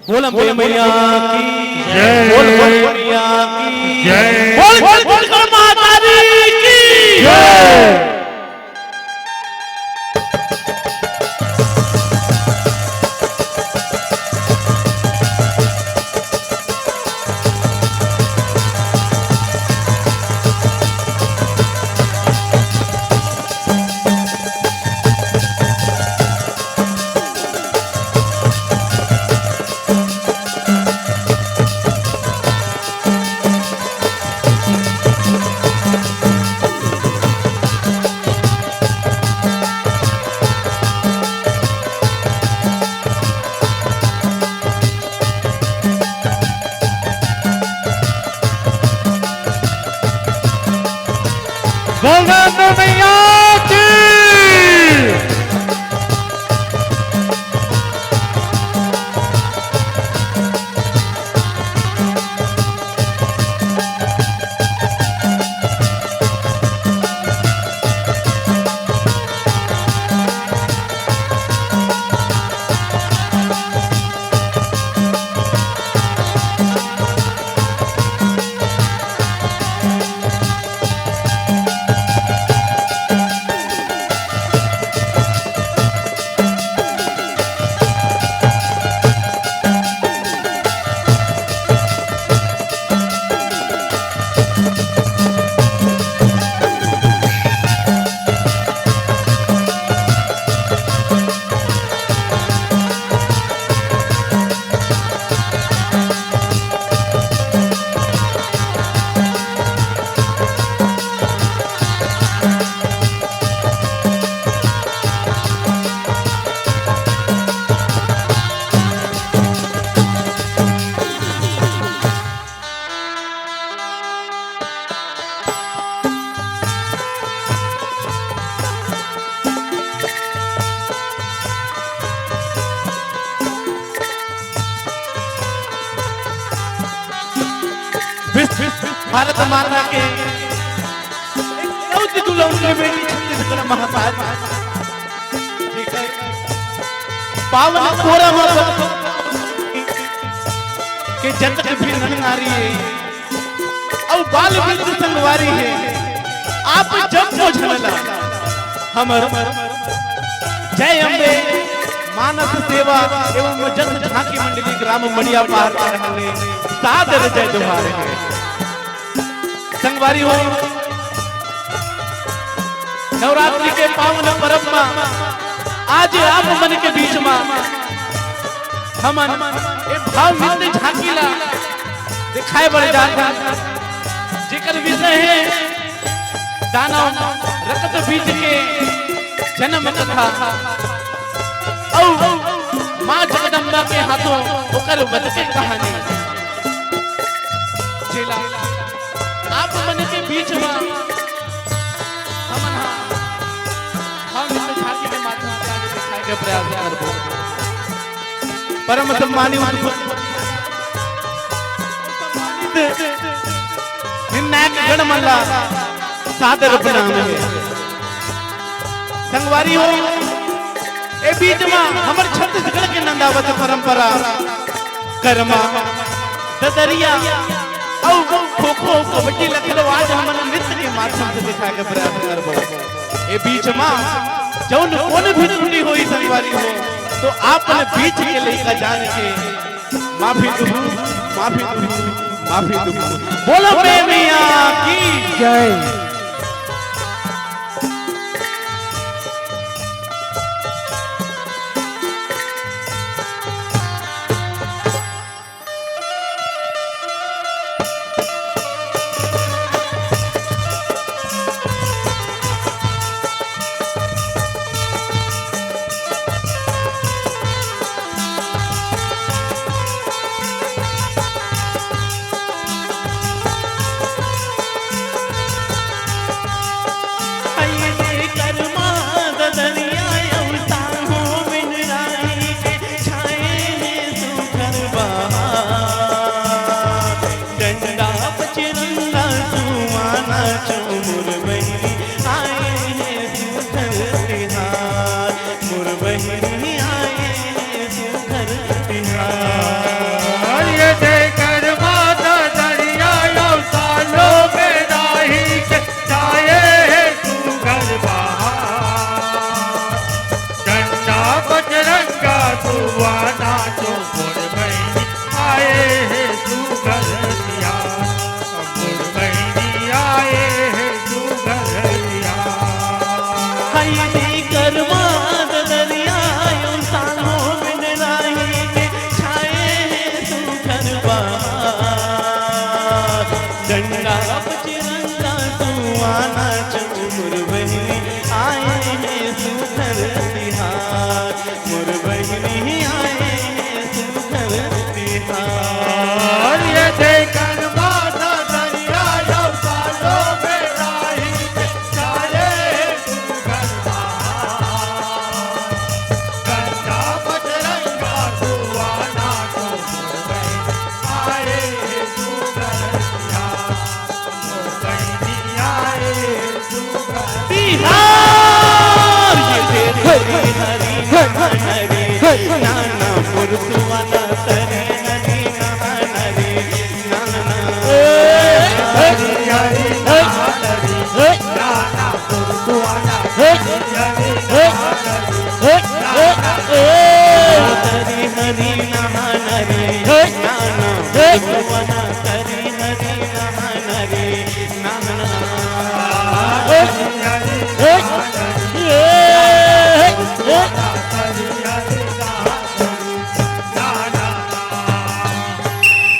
बोल अम्बे मैया की जय। बोल मैया की जय। बोल बोल माता दी की जय। बोल मैया की भारत माता के दुल्हन बेटी छत्तीसगढ़ महाराज पावन कोरा के जतक भी नारी है और बाल बिंदु संगवारी है। आप जब मोझला हमर जय अम्बे मानस सेवा एवं जन झांकी मंडली ग्राम मड़िया पार कर रहने सादर जय जोहार है। संगवारी हो नवरात्रि के पावन पर्व में आज आप मन के बीच में हमन एक भाव नृत्य झांकीला दिखाए बड़े जाता जेकर विषय है दानव रक्त बीज के जन्म कथा और मां जगदम्बा के हाथों ओकर वध के कहानी जिला आप मन के बीच में हमन हम नृत्य झांकी के माध्यम से आगे दिखाए के प्रयास करबो। परम सम्मानित निर्णायक गणमल्ला सादर प्रणाम है। संगवारी हो ए बीच में हमर छत्तीसगढ़ के नंदावत परंपरा कर्मा ददरिया और खो खो कबड्डी लखलो आज हमन नृत्य के माध्यम से दिखा के प्रयास करबो। ए बीच में जौन कोन भी त्रुटि होई संगवारी हो तो आपने बीच के लेकर जाने के माफी दूँ बोलो मैया की जय। गंगा बजरंगा सुहाना चुमुर बहनी आए हैं सुधर तिहार, मोर बहनी आए हैं सुधर तिहार। ये देखकर माता दरिया जब सालों में राही जाए सुघर बहार। गंगा बजरंगा सुहाना चुमुर बहनी आए सुघर तिहार, मोर बहनी आए सुघर तिहार। ये तेरे हरी हरी नाना पुरसुवाना तरे हरी हरी नाना हरी हरी नारी नाना पुरसुवाना हरी हरी तरी हरी नहानरी नाना पुरसुवाना तरी हरी नहानरी नाना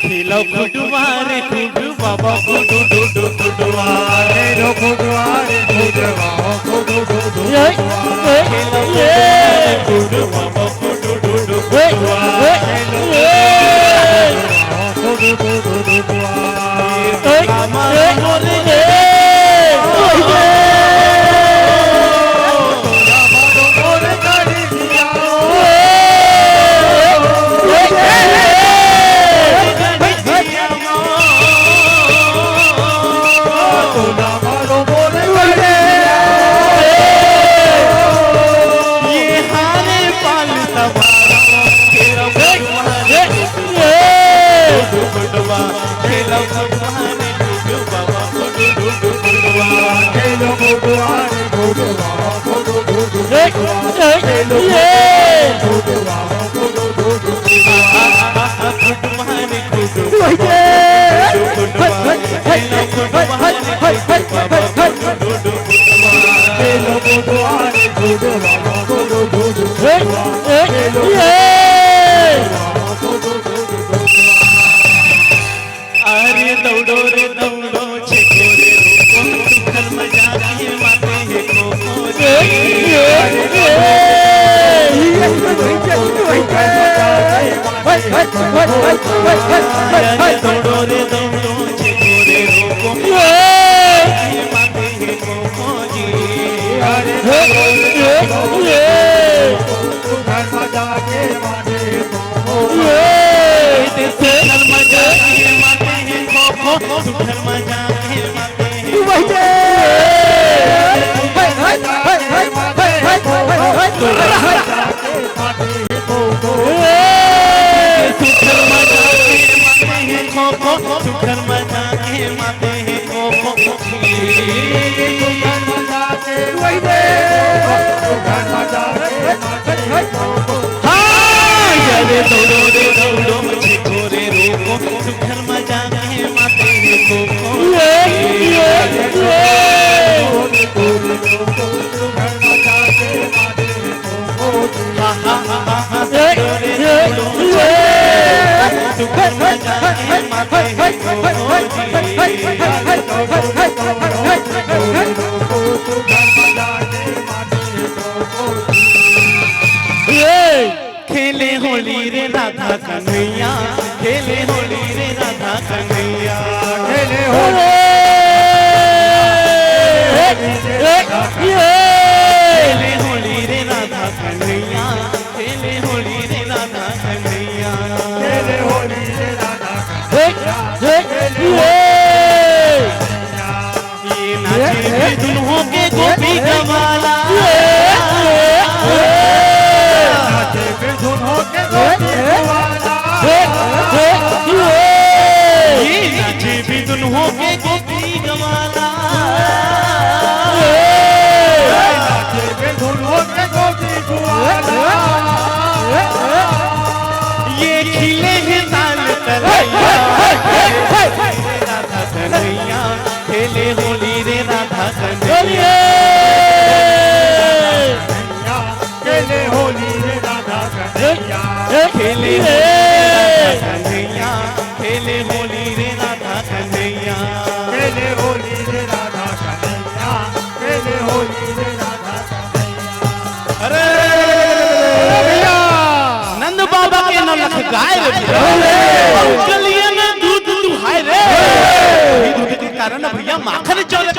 खिलो खुडवारे खुड बाबा खुडू डुडू खुडवारे रो खुडवारे खुडवा खुडू डुडू खिलो खुड बाबा खुडू डुडू खुडवारे खुडू डुडू हमारे बोले अरे दौड़ो रे दौड़ो छेको रे रोको सुखल मजा के माते है कोको दौड़ो रे दौड़ो छेको रे रोको माते है कोको जी अरे सुघर मजा के माने सुखल मजा के माते है कोको सुखल मजा के माते है सुखल मजा के माते हैं कोको सुखल मजा के माते हैं कोको सुघर मजा के सुघर मजा के हाँ ये दौड़ो रे दौड़ो छेको रे रोको सुखल मजा के माते हैं कोको सुखल मजा के माते हैं खेले होली रे राधा कन्हैया खेले होली रे राधा कन्हैया खेले होली खेले होली रे राधा कन्हैया खेले होली रे राधा कन्हैया खेले होली रे राधा ये नाचे दुल्हों के गोपी कमाला ये नाचे भी दुल्हों के गोपी कमाला ये खिले हैं ताल तलैया राधा कन्हैया खेले होली रे राधा कन्हैया खेले होली रे राधा कन्हैया खेले होली रे राधा कन्हैया खेले होली रे राधा कन्हैया रे गलिया में दूध दुहाए रे दूध के कारण भैया माखन चौले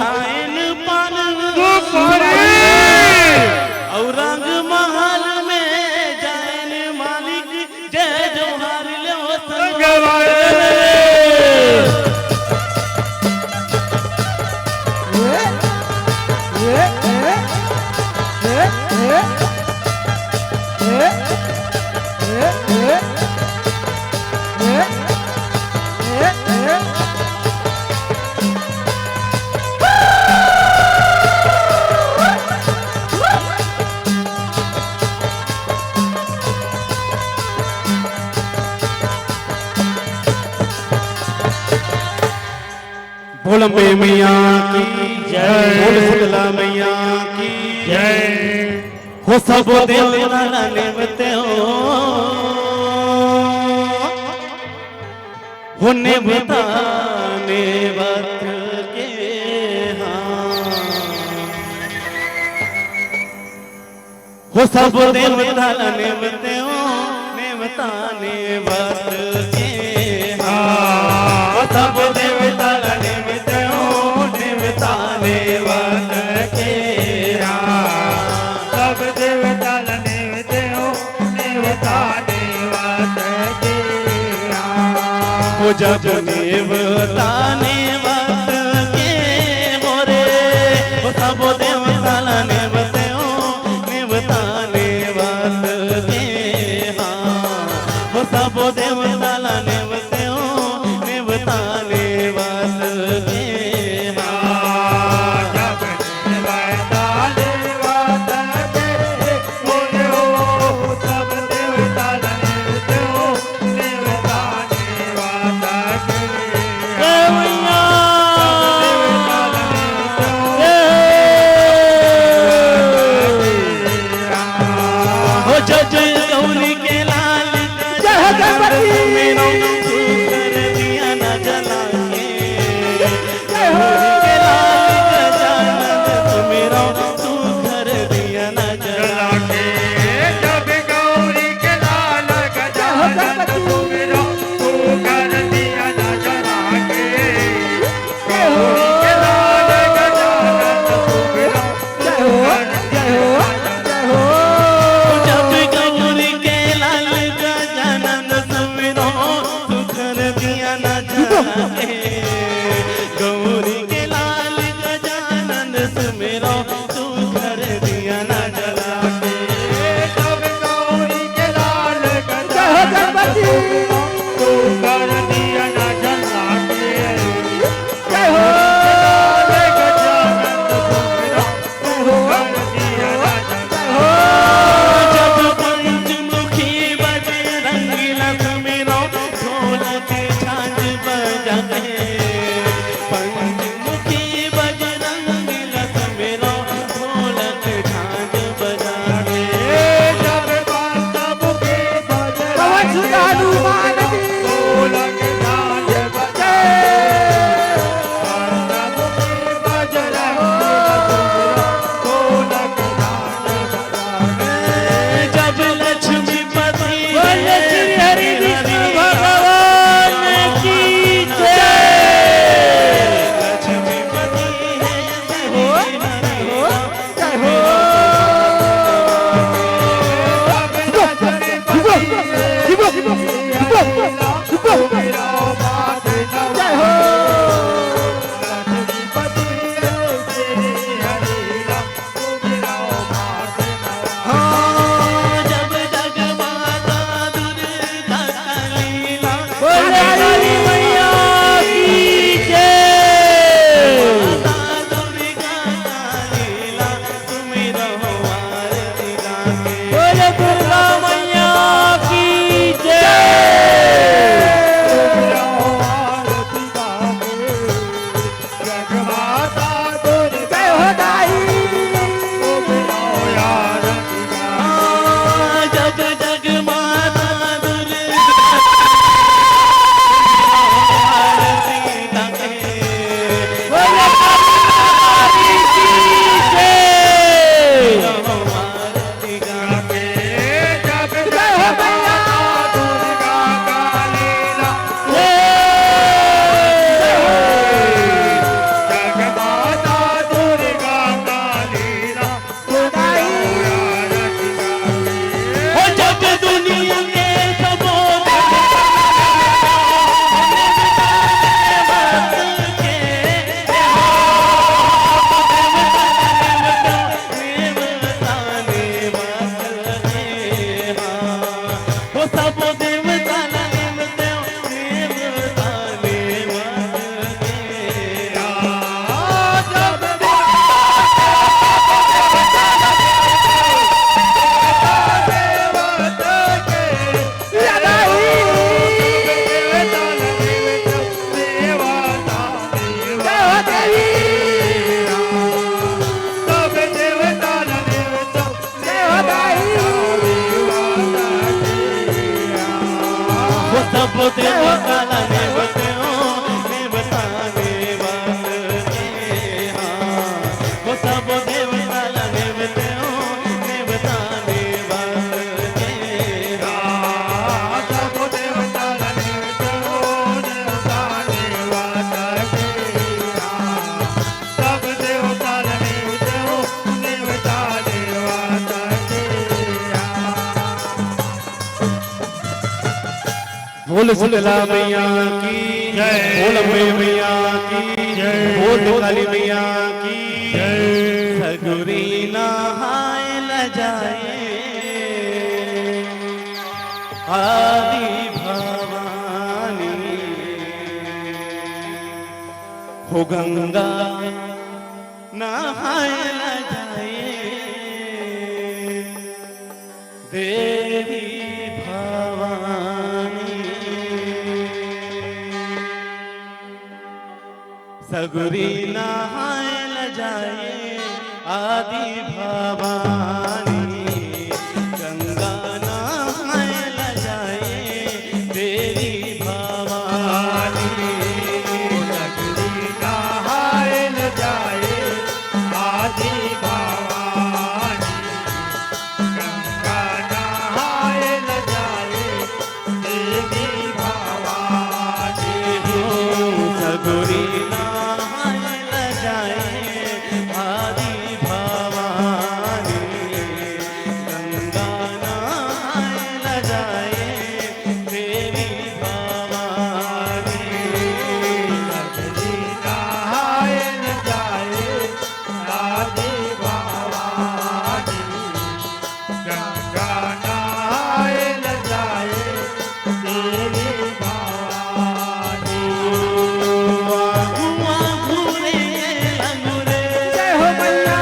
खाइन पान और रंग महल में जान मालिक जय जोहार ले बोल मियाँ की जय बोल शीतला मैया की जय हो सब देवता नेवते हो नेवता नेवत के हो सब देवता नेवते हो नेवता नेवत के सब देवता जब देवता नेवत के मोरे वो सब देवता नेवते हो नेवता नेवत के वो सब देवता नेवते हो नेवता नेवत के गौरी के लाल कर दिया न जला के के लाल गजानन मेरा तू कर दिया न जला के जब गौरी के लाल गजानन मेरा तू कर दिया न जला के गौरी के लाल गजानन मेरा जय हो जय हो गौरी के लाल गजानन सुमेरो तू कर दिया न जला के जब गौरी के लाल गजानन तू कर दिया न जला के जय हो गजानन सुमेरो तू कर दिया न जला हो जब पंचमुखी बजे रंगीला सुमेरो ढोलक झांझ बजा पंचमुखी बजरंगी लख मेरो ढोलक झांझ बजा जब पंचमुखी बजरंगी ढोलक झांझ बजा पंचमुखी बजरंगी ढोलक झांझ बजा जब लक्ष्मीपति श्री हरि विष्णु भगवान की जय। बोल शीतला मैया की जय। बोल अम्बे मैया की जय। बोल काली मैया की जय। सगुरी नहाय ल जाए आदि भवानी हो गंगा नहाय ल जाए देवी भवानी सगुरी नहाय ल जाए आदि भवानी गंगा नहाय ल जाए देवी भवानी सगुरी नहाय ल जाए आदि भवानी गंगा नहाय ल जाए देवी भवानी सगुरी नहाय ल जाए आदि भवानी गंगा नहाय ल जाए देवी भवानी सगुरी नहाय ल जाए आदि भवानी गंगा नहाय ल जाए देवी भवानी घुमा घूरे अंगुरे जय हो मैया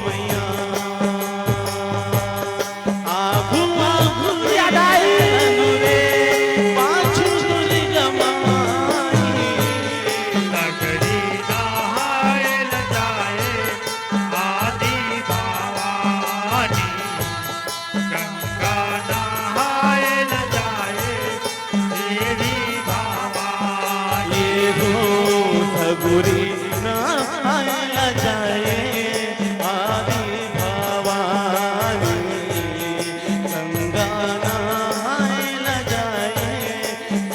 मैया घुमा घूरे अंगुरे पाछू गमाई सगरी नहाय ल जाए आदि भवानी गंगा नहाय ल जाए देवी भवानी ये हो सगुरी नहाय ल जाए आदि भवानी गंगा नहाय ल जाए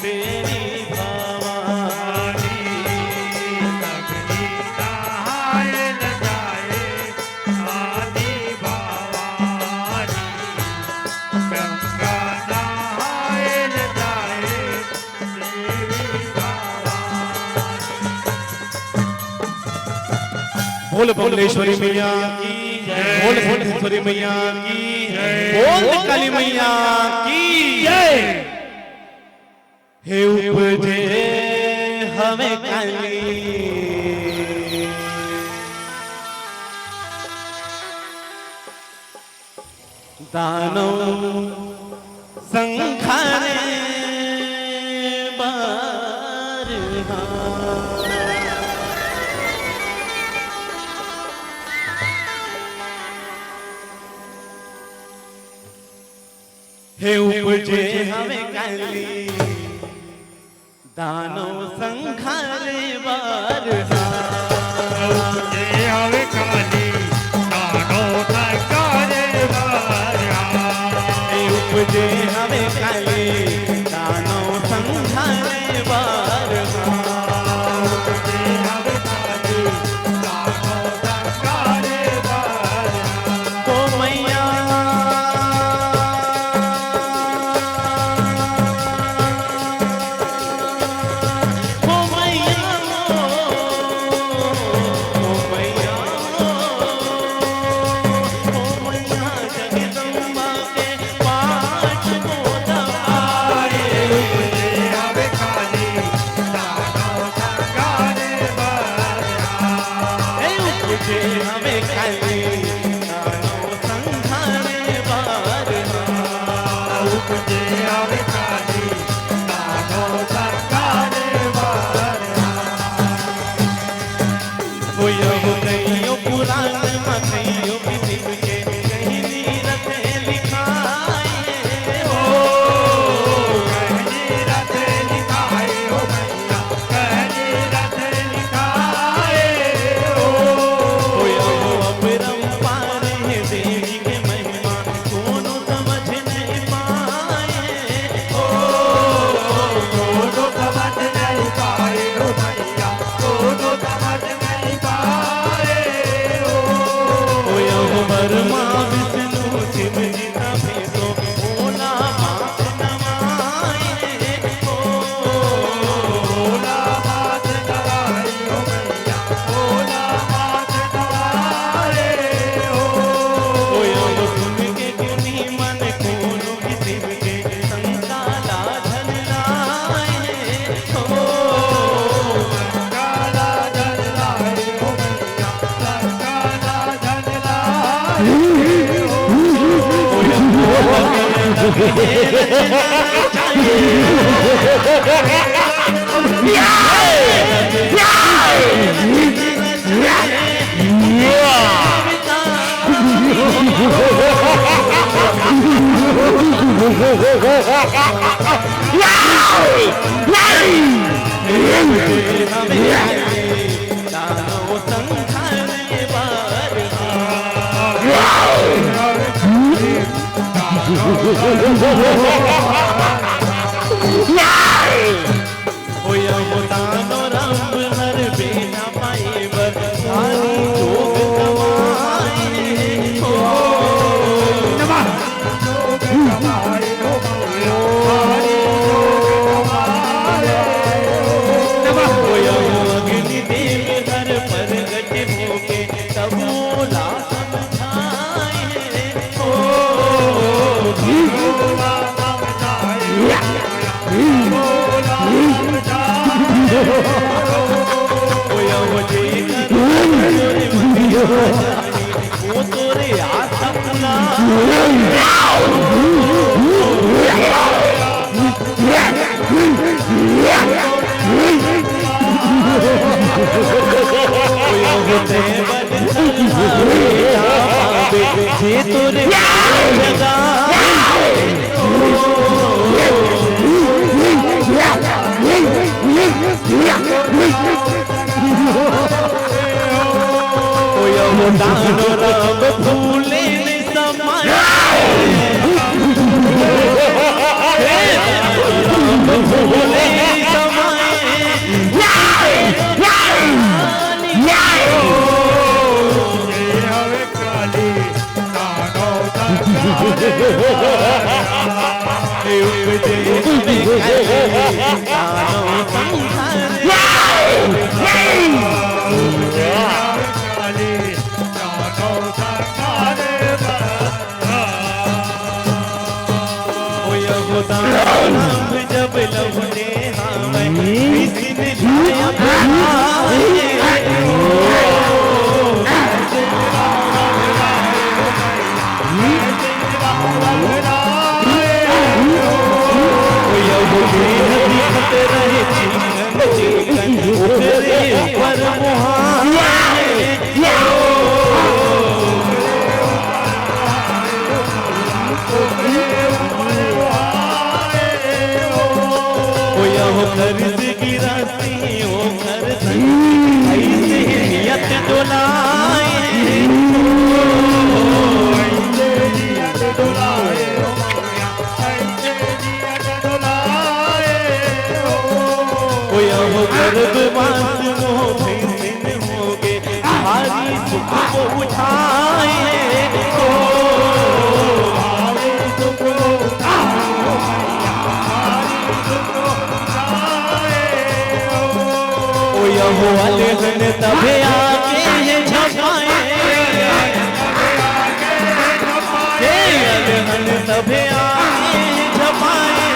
देवी भवानी सगरी नहाय ल जाए आदि भवानी गंगा नहाय ल जाए देवी भवानी बोल बमलेश्वरी मैया की बोल सिद्धेश्वरी मैया की बोल काली मैया की हे उपजे हमें काली दानो संखारे बारहा हे उपजे हमें काली दानो संखारे बारहा जय हवे काली दानो संगारे बारहा हे उपजे हमें काली दानो संखारे बारहा जय हवे काली दानो संगारे बारहा तो मैया ओ मैया ओ मैया ओ मैया जगदम्बा के पाठ को दबाए जय हवे काली दानो संगारे बारहा हे उपजे हमें काली दानो संघारे बारहा उपजे हवे काली दानो संगारे बारहा वो यो कहियो पुराण में कहियो किसिम के कहीं नीरत लिखाए हो कहनी रथ लिखाए हो मैया कहनी रथ लिखाए हो वो यो अपरंपार है देवी के महिमा कोनो समझ नहीं पाए वो तोरे आसना तोरे दानो राम फूले ने समाया राम फूले जब लहुने कर्ज गिराती हो कर्ज ऐसे नियत डोलाए गर्भ मास हो भैंसिन होगे भारी सुख को उठाए अलहन तबे आके झपाए अलहन तबे आके झपाए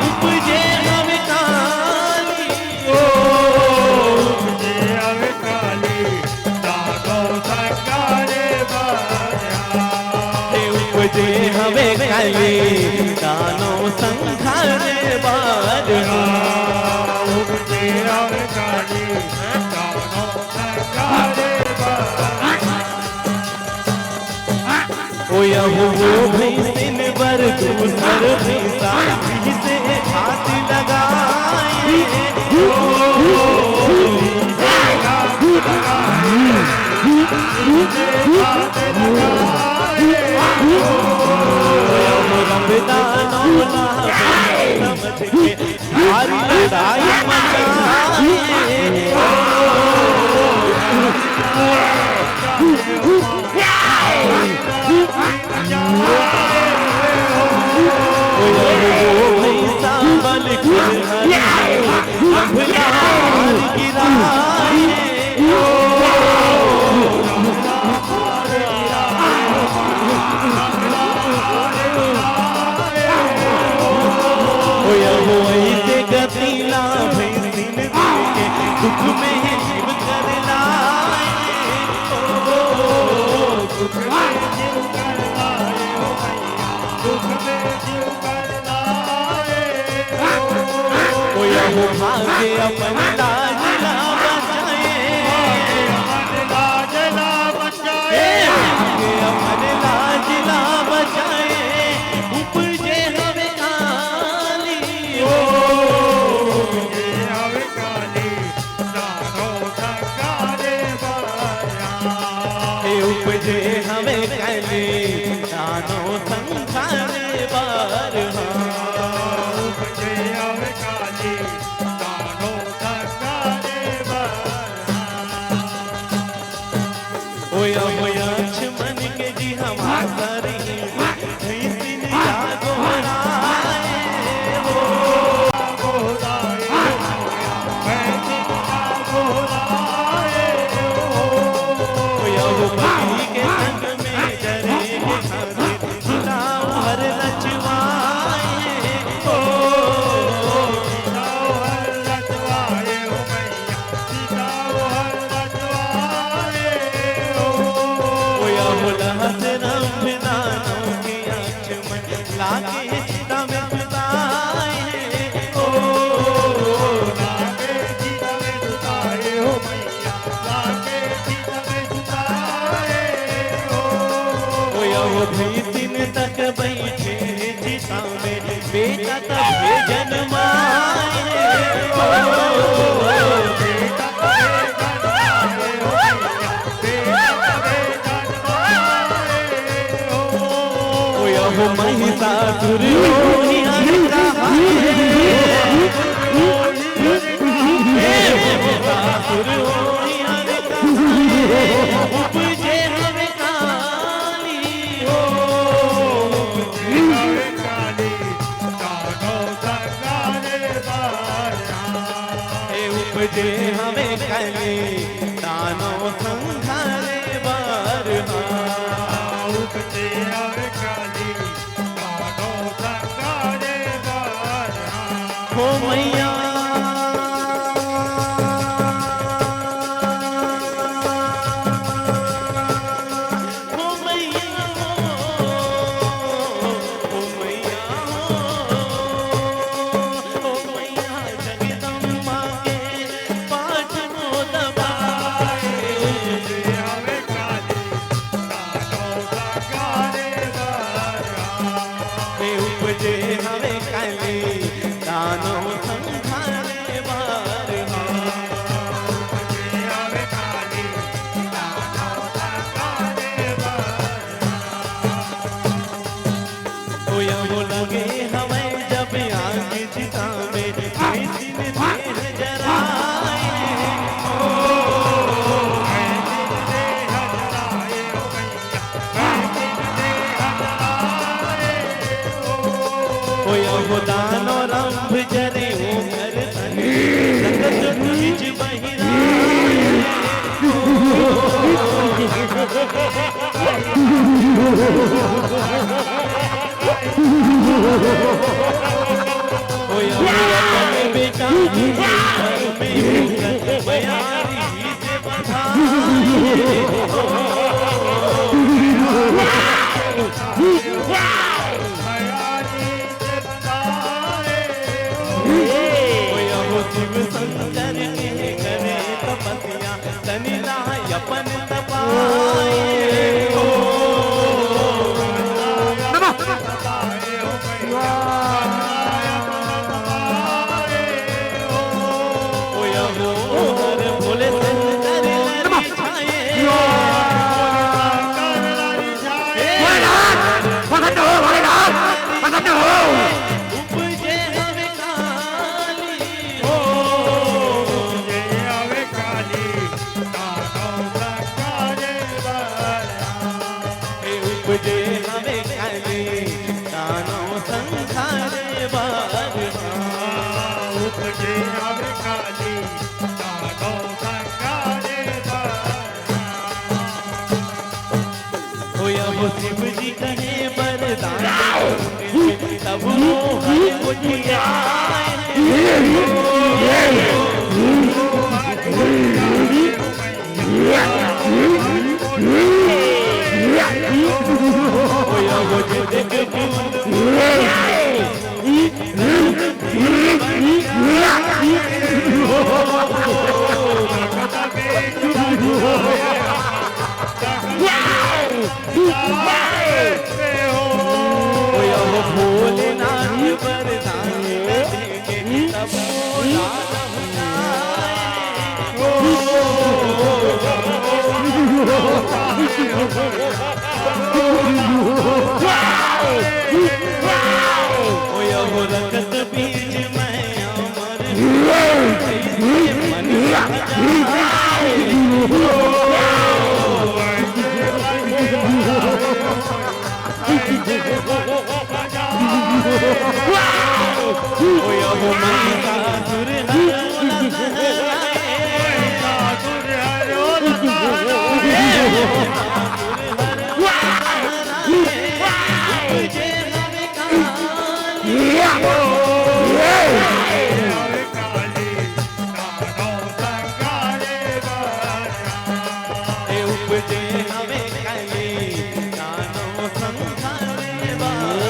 उपजे हमें काली उपजे हमें काली दानो संकारे उपजे हमें काली दानो संखारे बाजहा वो भैंसिन बर दूसर भैंसा से हाथ लगाए लड़ाई गतीला भैंसिन के दुख में जीव कर लाए दुख में जीव कर लाए दुख में जीव वो भागे अपन लाज ना बचाए, अपन लाज ना बचाए, भागे अपन लाज ना बचाए, उपजे हमें काली हो, उपजे हमें काली दानो संगारे बाया, उपजे हमें काली दानो संगारे बार, उपजे हमें काली दानो संगारे बार। ओया ओया मन के जी हमारा रही दिन जागो राए हो, गोराए मैं दिन जागो राए हो, ओया वो बली के संग में जरे के खातिर सिताओ हर रचवाए हो, सिताओ हर रचवाए हो मैया, सिताओ हर रचवाए हो, ओया वो लहत रंभ दानों की आँच में लागे सीता में सुताए हो, लागे सीता में सुताए हो मैया, लागे सीता में सुताए हो, ओया वो भी दिन तक बैठे चिता में बेटा तब जन्माए हो, बेटा कबे जन्माए हो मैया, बेटा कबे जन्माए हो, ओया वो महिषासुर होई हरिता महिषासुर होई हरिता उपजे हमें काली हो, हमें काली दानो संगारे बाया, उपजे हमें काली दानो संघारे बार, उपजे हमें काली दानो संगारे बाया, हो मैया हो मैया हो मैया हो मैया जगदम्बा के पाठ को दबाए, उपजे हमें काली दानो संगारे बाया, उपजे हमें काली दानो संघारे बार, उपजे हमें काली दानो संगारे बाया, ओया वो लगे हमें जब आग चिता में किसी ने देह जराए हो, मैं दिन दे हजराए हो मैया, मैं दिन दे हजराए हो, ओया वो दानो रंभ जरे हो घर तने संगत बीच बहिराए ओया वो अपने बेटा की घर में भूखत बयारी से बधाए हयाती से बताए हो, ओया वो शिव शंकर के करे तपस्या तनिला अपन तपाए हो, बताए हो मैया, बताए हो, ओया वो हर भोले शंकर लरी छाए, कर लड़ी जाए, उपजे हमें काली हो, उपजे हमें काली दानो संगारे बाया, उपजे हमें काली दानो संघारे बार, उपजे हमें काली दानो संगारे बाया, ओया वो शिव जी कहे वरदान तब वो हर उठियाए ओया वो जिद के उपजे हमें काली दानो संसारे बार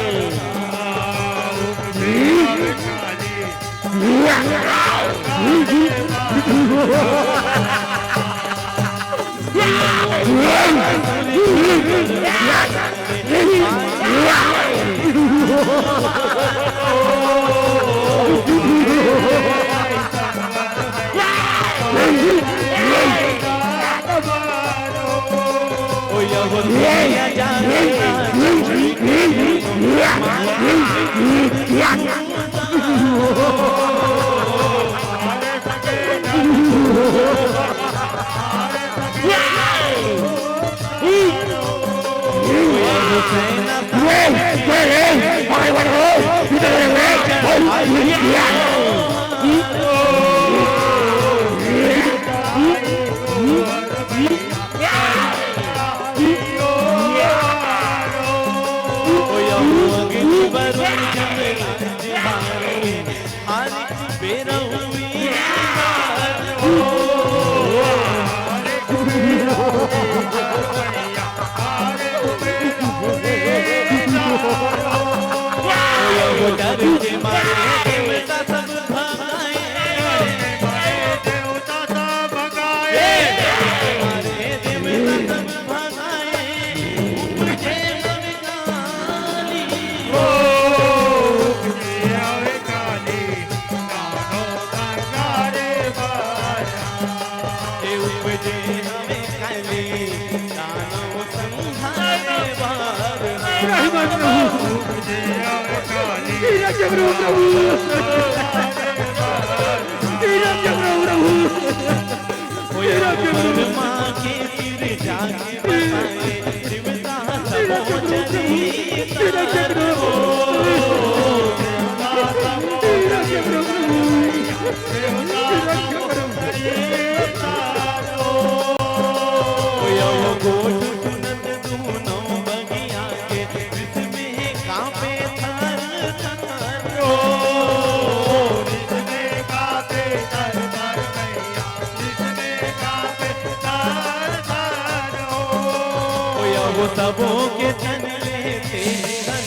सबों के तन लेते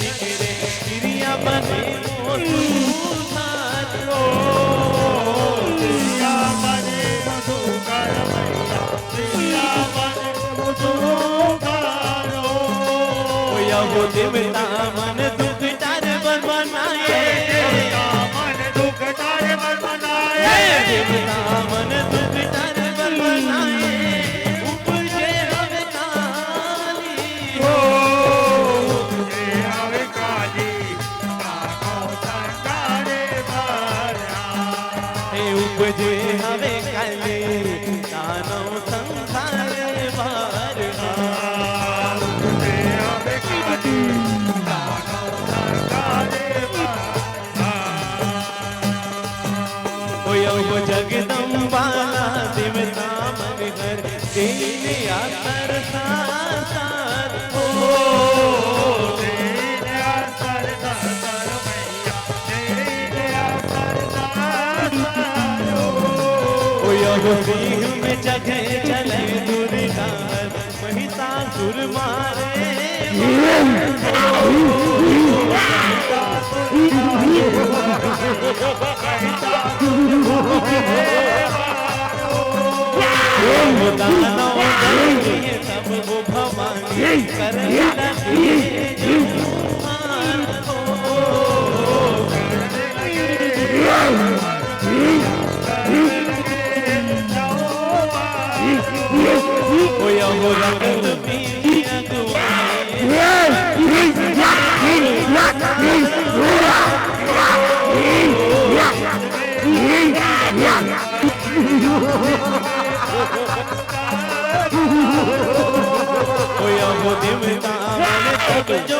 निकरे क्रिया बने क्रिया बने वो देवता मन दुख तार बर बनाए मन दुख तार बर बनाए देवता मन दुख तार बर बनाए उपजे हवे काली दानो संसारे बार उपजे हवे काली दानो संसारे बार वो जगदम्बा देवता मन घर तेल आतर सार ओ तेल आतर सार मैया तेल आतर सार वो सिंह में जगह चले दुर्गा महिषासुर मारे दानव सब वो भवानी करे वो रंगत पीलिया वो देवता मन तब जो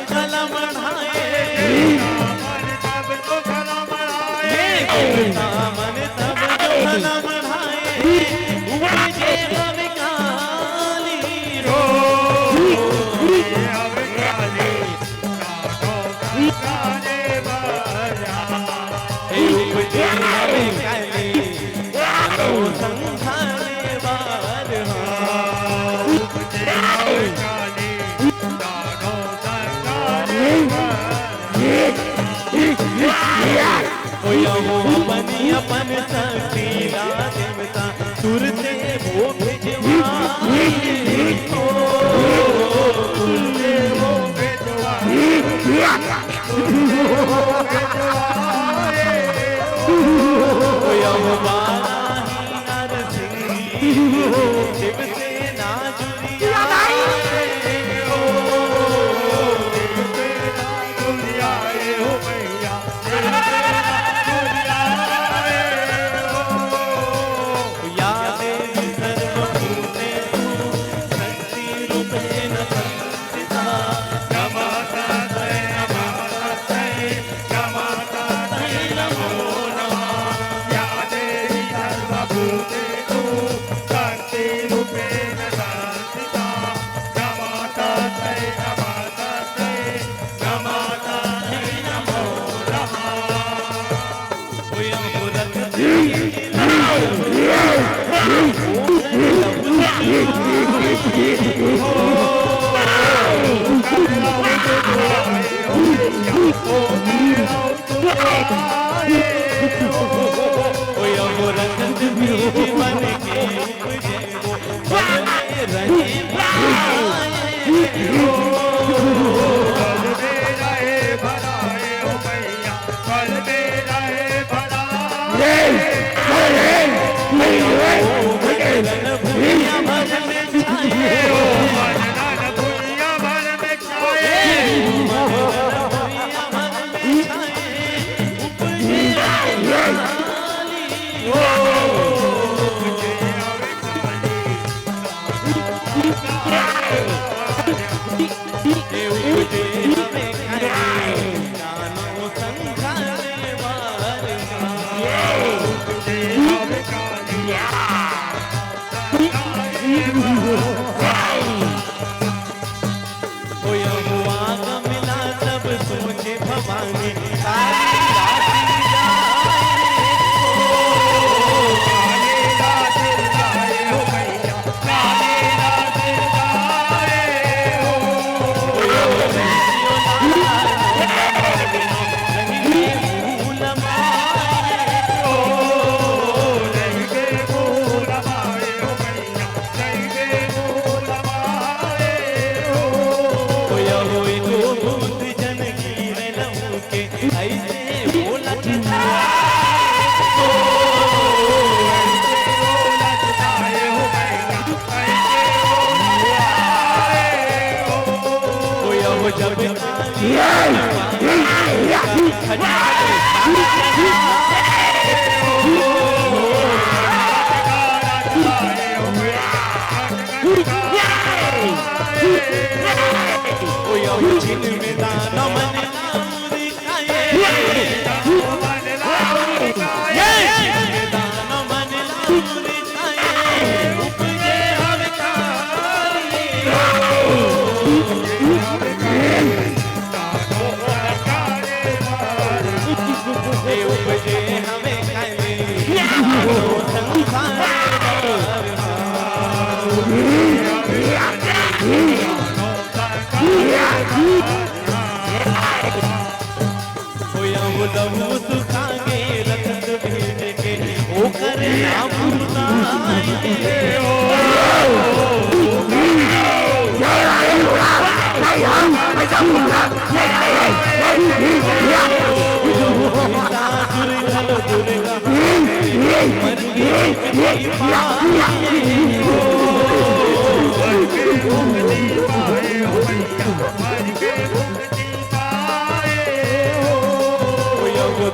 यहो अपनी अपन शक्तिला देवता तुरते वो भिजवाए ओ तुरते वो भिजवाए यहो बाला ही नरसिंह शिव से ना जुड़िया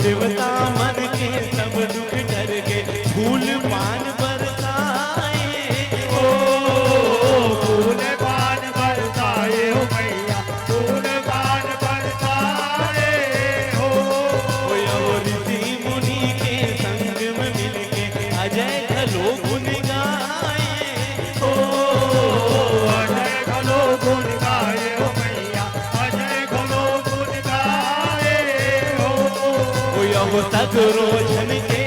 देवता मर के सब दुख डर के फूल पान बरसाए ओ फूल पान बरसाए हो मैया फूल पान बरसाए हो ऋषि मुनि के संग में मिलके अजय खलो गुन गाए ओ अजय खलो गुन गाए हो मैया अजय खलो गुन गाए हो सगरो झन के